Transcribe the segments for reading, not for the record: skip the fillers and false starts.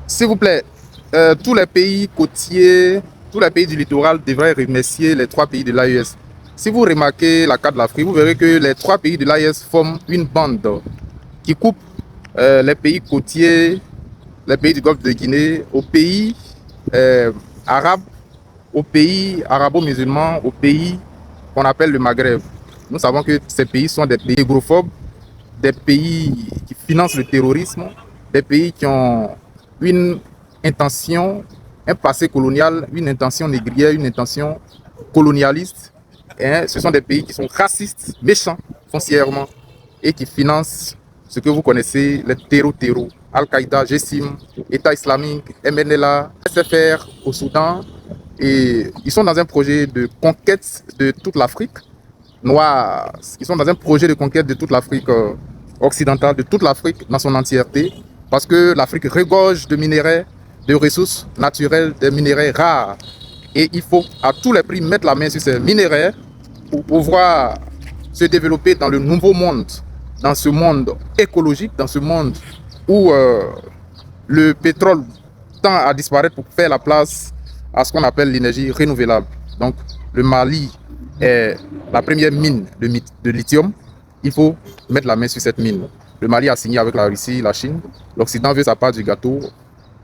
S'il vous plaît, tous les pays côtiers, tous les pays du littoral devraient remercier les trois pays de l'AES. Si vous remarquez la carte de l'Afrique, vous verrez que les trois pays de l'AES forment une bande qui coupe les pays côtiers, les pays du Golfe de Guinée, aux pays arabes, aux pays arabo-musulmans, aux pays qu'on appelle le Maghreb. Nous savons que ces pays sont des pays négrophobes, des pays qui financent le terrorisme, des pays qui ont une intention, un passé colonial, une intention négrière, une intention colonialiste. Et ce sont des pays qui sont racistes, méchants foncièrement et qui financent ce que vous connaissez, les terreaux, Al-Qaïda, Jessim, État islamique, MNLA, SFR au Soudan. Et ils sont dans un projet de conquête de toute l'Afrique noire. Ils sont dans un projet de conquête de toute l'Afrique occidentale, de toute l'Afrique dans son entièreté, parce que l'Afrique regorge de minerais, de ressources naturelles, de minerais rares. Et il faut à tous les prix mettre la main sur ces minerais pour pouvoir se développer dans le nouveau monde, dans ce monde écologique, dans ce monde où le pétrole tend à disparaître pour faire la place à ce qu'on appelle l'énergie renouvelable. Donc le Mali est la première mine de lithium. Il faut mettre la main sur cette mine. Le Mali a signé avec la Russie, la Chine. L'Occident veut sa part du gâteau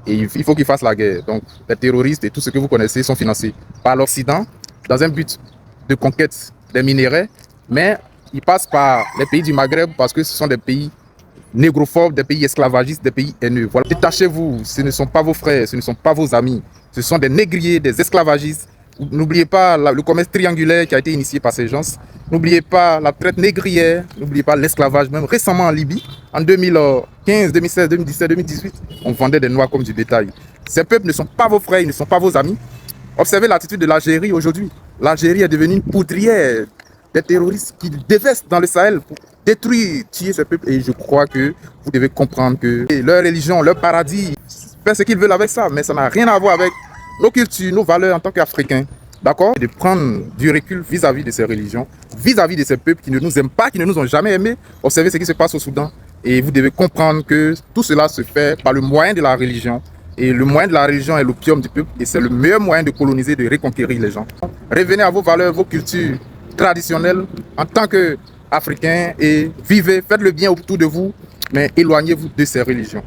et il faut qu'il fasse la guerre. Donc les terroristes et tout ce que vous connaissez sont financés par l'Occident dans un but de conquête des minéraux, mais ils passent par les pays du Maghreb parce que ce sont des pays négrophobes, des pays esclavagistes, des pays haineux. Voilà. Détachez-vous, ce ne sont pas vos frères, ce ne sont pas vos amis, ce sont des négriers, des esclavagistes. N'oubliez pas le commerce triangulaire qui a été initié par ces gens. N'oubliez pas la traite négrière, n'oubliez pas l'esclavage, même récemment en Libye, en 2015, 2016, 2017, 2018, on vendait des noirs comme du bétail. Ces peuples ne sont pas vos frères, ils ne sont pas vos amis. Observez l'attitude de l'Algérie aujourd'hui. L'Algérie est devenue une poudrière des terroristes qui dévestent dans le Sahel pour détruire, tuer ces peuples. Et je crois que vous devez comprendre que leur religion, leur paradis, faire ce qu'ils veulent avec ça, mais ça n'a rien à voir avec nos cultures, nos valeurs en tant qu'Africains. D'accord? De prendre du recul vis-à-vis de ces religions, vis-à-vis de ces peuples qui ne nous aiment pas, qui ne nous ont jamais aimés. Observez ce qui se passe au Soudan. Et vous devez comprendre que tout cela se fait par le moyen de la religion. Et le moyen de la religion est l'opium du peuple. Et c'est le meilleur moyen de coloniser, de reconquérir les gens. Revenez à vos valeurs, vos cultures traditionnelles en tant qu'Africains et vivez, faites le bien autour de vous, mais éloignez-vous de ces religions.